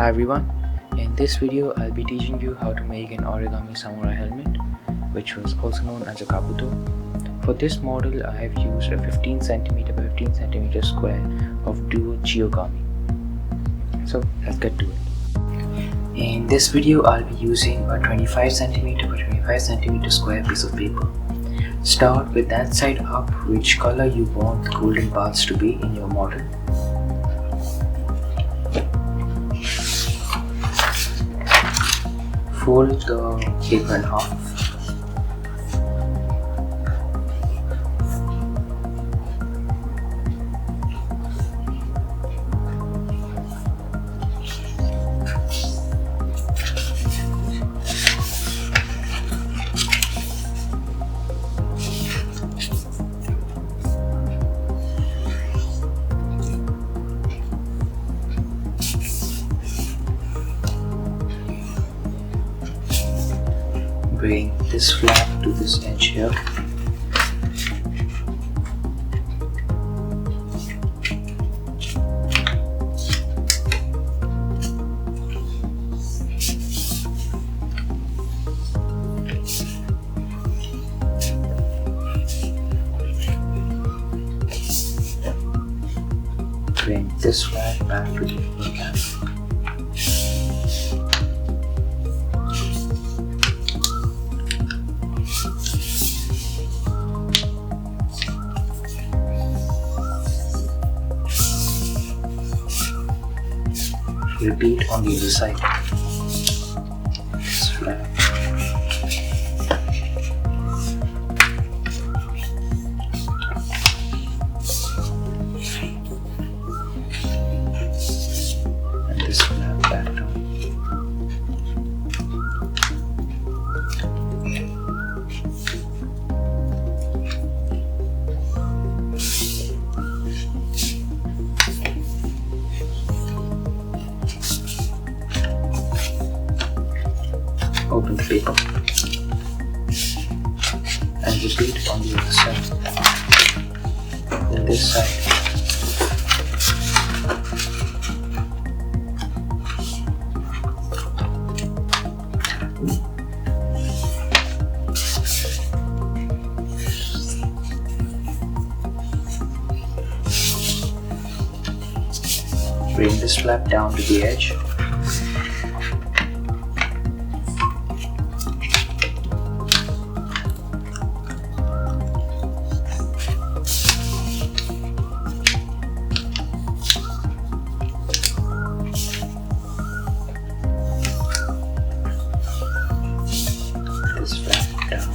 Hi everyone, in this video I'll be teaching you how to make an origami samurai helmet, which was also known as a Kabuto. For this model I have used a 15cm by 15cm square of duo Origami. So let's get to it. In this video I'll be using a 25cm by 25cm square piece of paper. Start with that side up which color you want the golden parts to be in your model. Fold the paper in half. Bring this flap to this edge here. Bring this flap back to the upper cap. Repeat on the other side. This flap. And this flap back down. Open the paper and repeat on the other side. Then this side. Bring this flap down to the edge. This flap down.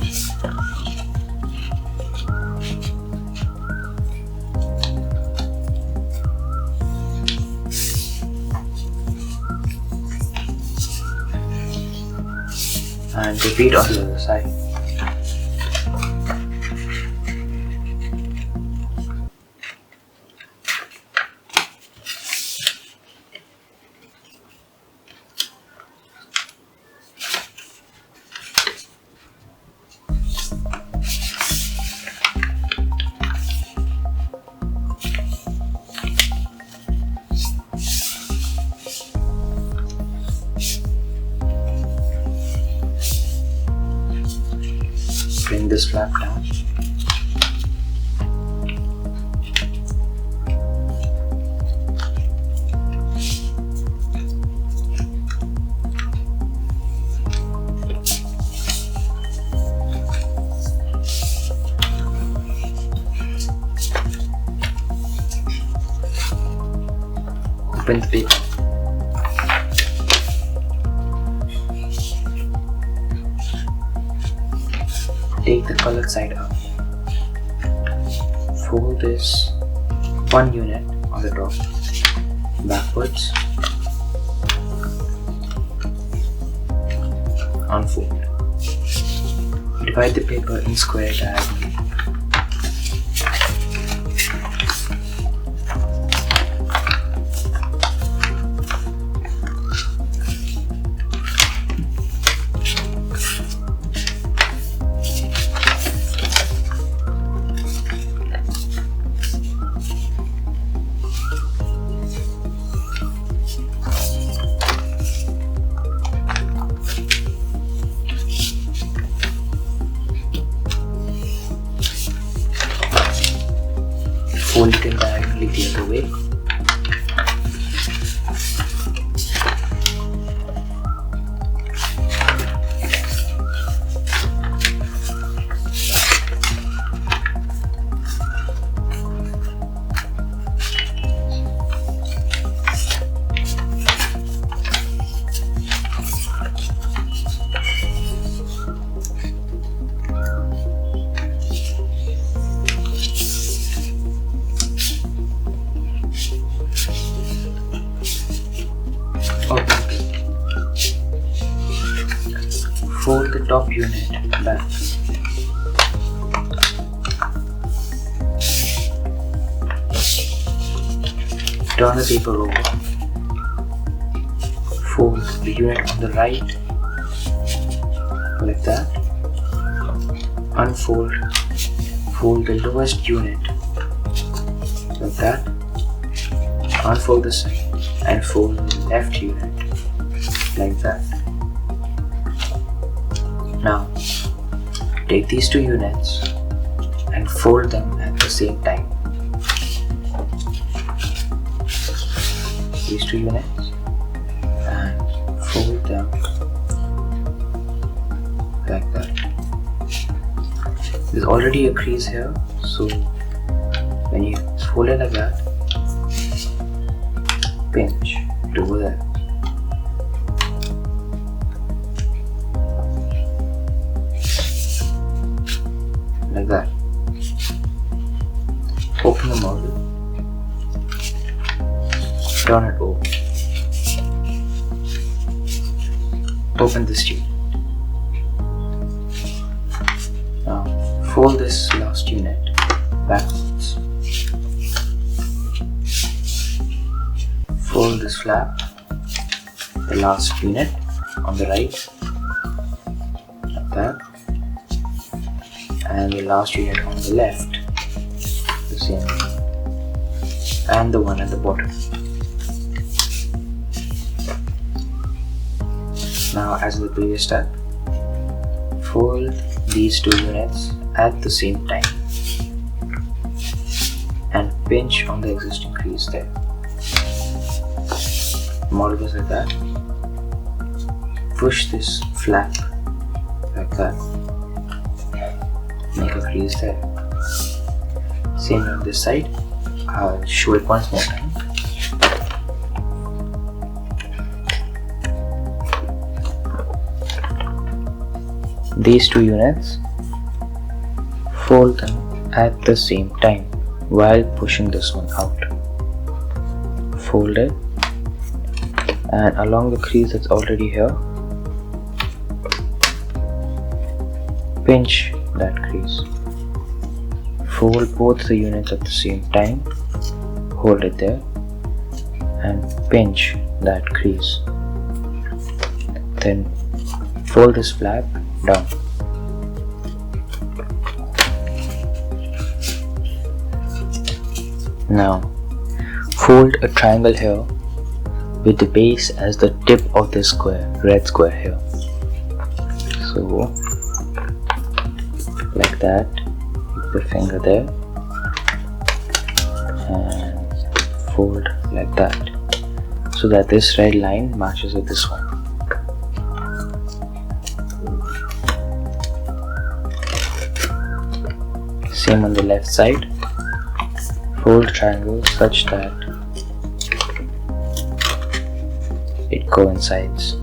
And repeat on the other side. Bring this flap down. Open the paper. Take the colored side up. Fold this one unit on the top backwards. Unfold. Divide the paper in square diagonally. top unit back. Turn the paper over. Fold the unit on the right like that. Unfold. Fold the lowest unit like that. Unfold the side and fold the left unit like that. Now take these two units and fold them at the same time. These two units and fold them like that. There's already a crease here, so when you fold it like that, pinch to over there. Like that. Open the model. Turn it over. Open this tube. Now fold this last unit backwards. Fold this flap, the last unit on the right, like that, and the last unit on the left, the same, and the one at the bottom. Now, as in the previous step, fold these two units at the same time and pinch on the existing crease there. Model goes like that. Push this flap like that. Make a crease there. Same on this side. I'll show it once more time. These two units, fold them at the same time while pushing this one out. Fold it, and along the crease that's already here, pinch that crease. Fold both the units at the same time, hold it there, and pinch that crease. Then fold this flap down. Now fold a triangle here with the base as the tip of this square, red square here. So like that, keep the finger there and fold like that, so that this red line matches with this one. Same on the left side. Fold triangle such that it coincides.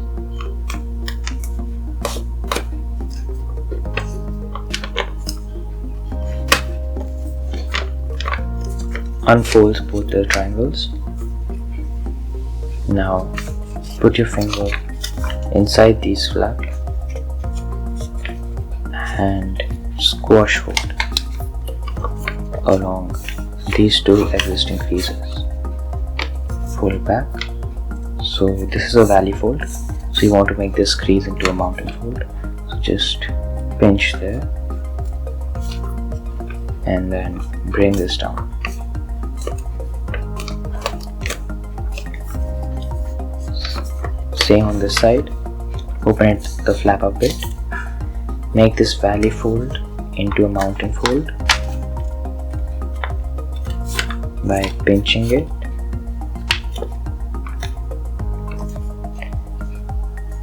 Unfold both the triangles. Now put your finger inside these flaps and squash fold along these two existing creases. Fold back. So this is a valley fold, so you want to make this crease into a mountain fold. So just pinch there and then bring this down. Same on this side. Open the flap a bit. Make this valley fold into a mountain fold by pinching it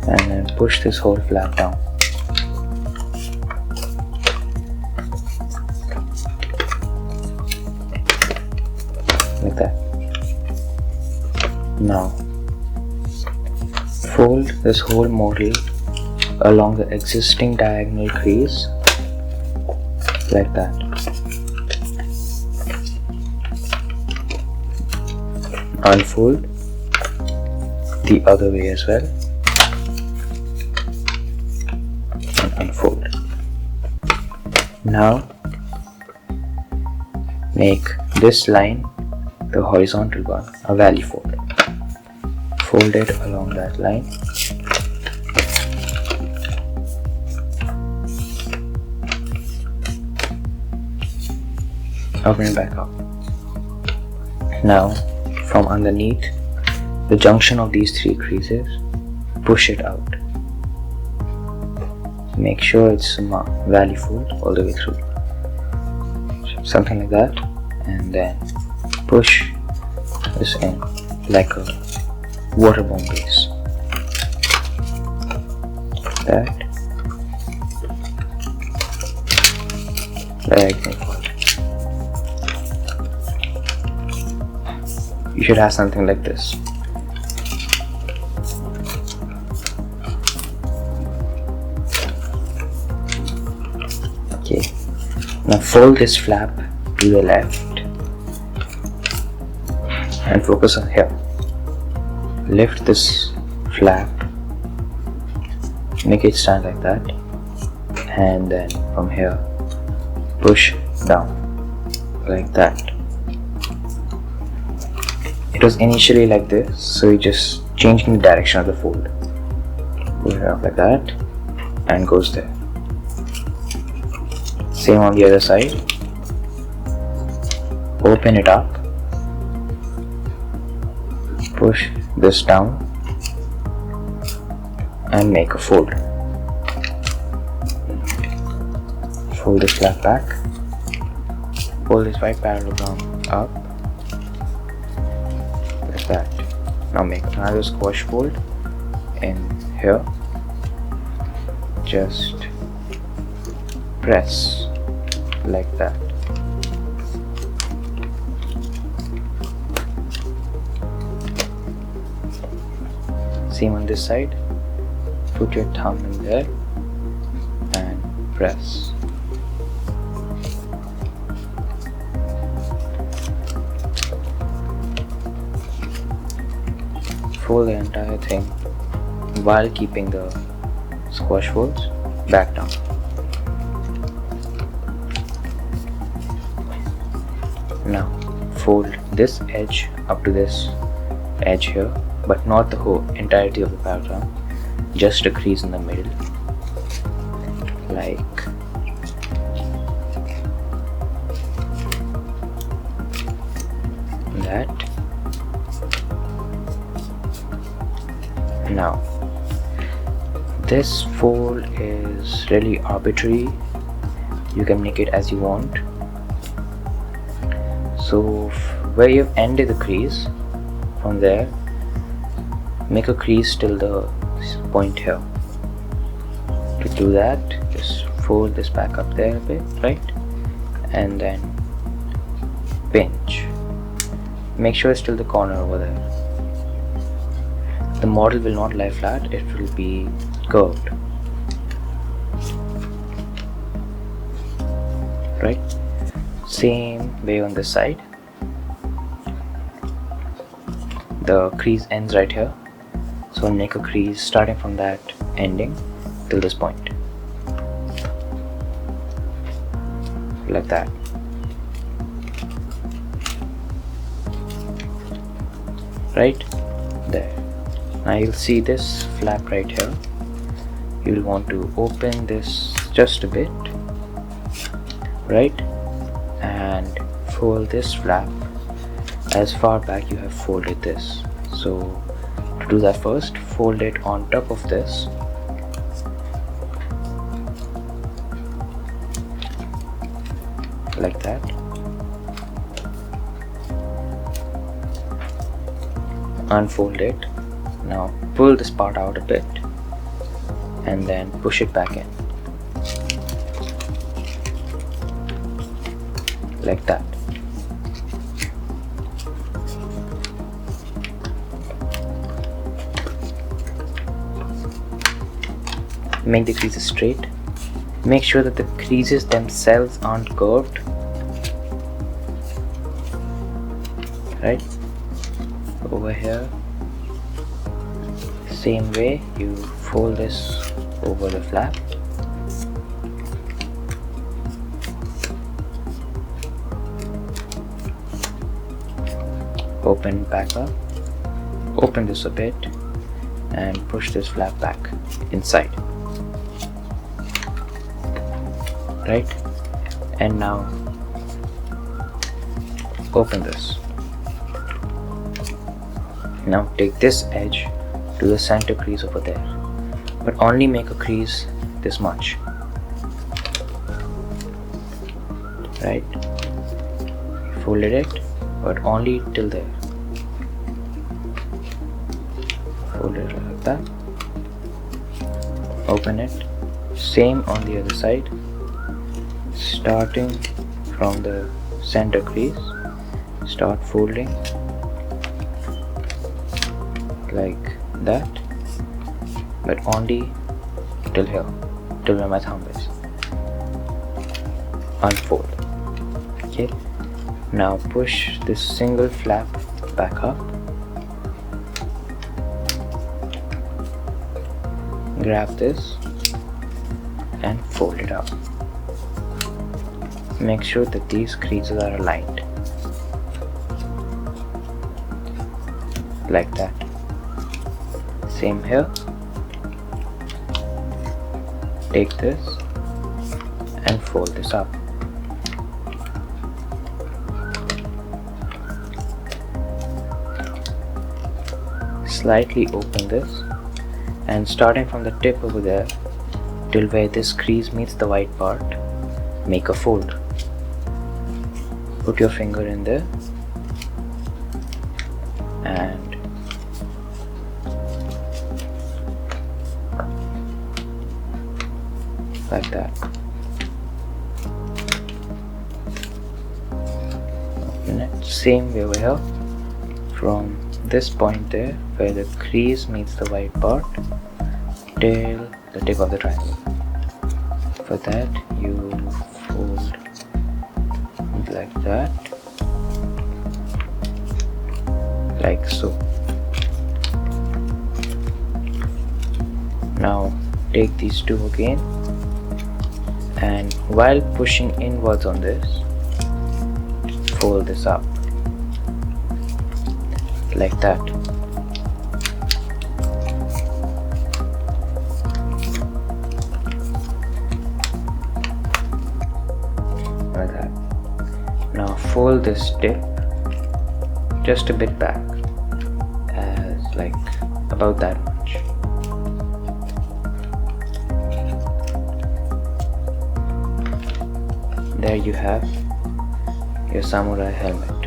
and then push this whole flap down. Like that. Now fold this whole model along the existing diagonal crease like that. Unfold the other way as well and Now make this line, the horizontal one, a valley fold. Fold it along that line. Open it back up. Now from underneath the junction of these three creases, push it out. Make sure it's a valley fold all the way through. Something like that, and then push this in like a water bomb base. That. Like you should have something like this. Okay, now fold this flap to the left and focus on here. Lift this flap, make it stand like that, and then from here push down like that. It was initially like this, so you just changing the direction of the fold. Push it up like that and goes there. Same on the other side. Open it up, push this down and make a fold. Fold this flap back, pull this white parallelogram up like that. Now make another squash fold in here. Just press like that. Same on this side. Put your thumb in there and press. Fold the entire thing while keeping the squash folds back down. Now fold this edge up to this edge here, but not the whole entirety of the paragraph, just a crease in the middle, like that. Now this fold is really arbitrary, you can make it as you want. So where you've ended the crease, from there make a crease till the point here. To do that, just fold this back up there a bit, right, and then pinch. Make sure it's till the corner over there. The model will not lie flat, it will be curved, right? Same way on this side. The crease ends right here, so make a crease starting from that ending till this point, like that. Right there. Now you'll see this flap right here. You'll want to open this just a bit, right, and fold this flap as far back you have folded this. So to do that, first fold it on top of this, like that. Unfold it. Now pull this part out a bit and then push it back in, like that. Make the creases straight. Make sure that the creases themselves aren't curved, right? Over here, same way, you fold this over the flap, open back up, open this a bit and push this flap back inside, right? And now open this. Now take this edge to the center crease over there, but only make a crease this much, right? Folded it, but only till there. Fold it like that. Open it. Same on the other side. Starting from the center crease, start folding like that, but only till here, till where my thumb is. Unfold. Okay. Now push this single flap back up. Grab this and fold it up. Make sure that these creases are aligned like that. Same here. Take this and fold this up. Slightly open this and starting from the tip over there till where this crease meets the white part, make a fold. Put your finger in there and like that. Open it. Same way over here. From this point there where the crease meets the white part till the tip of the triangle. For that you fold like that, like so. Now take these two again, and while pushing inwards on this, fold this up like that. Like that. Now fold this tip just a bit back, as like about that much. There you have your samurai helmet.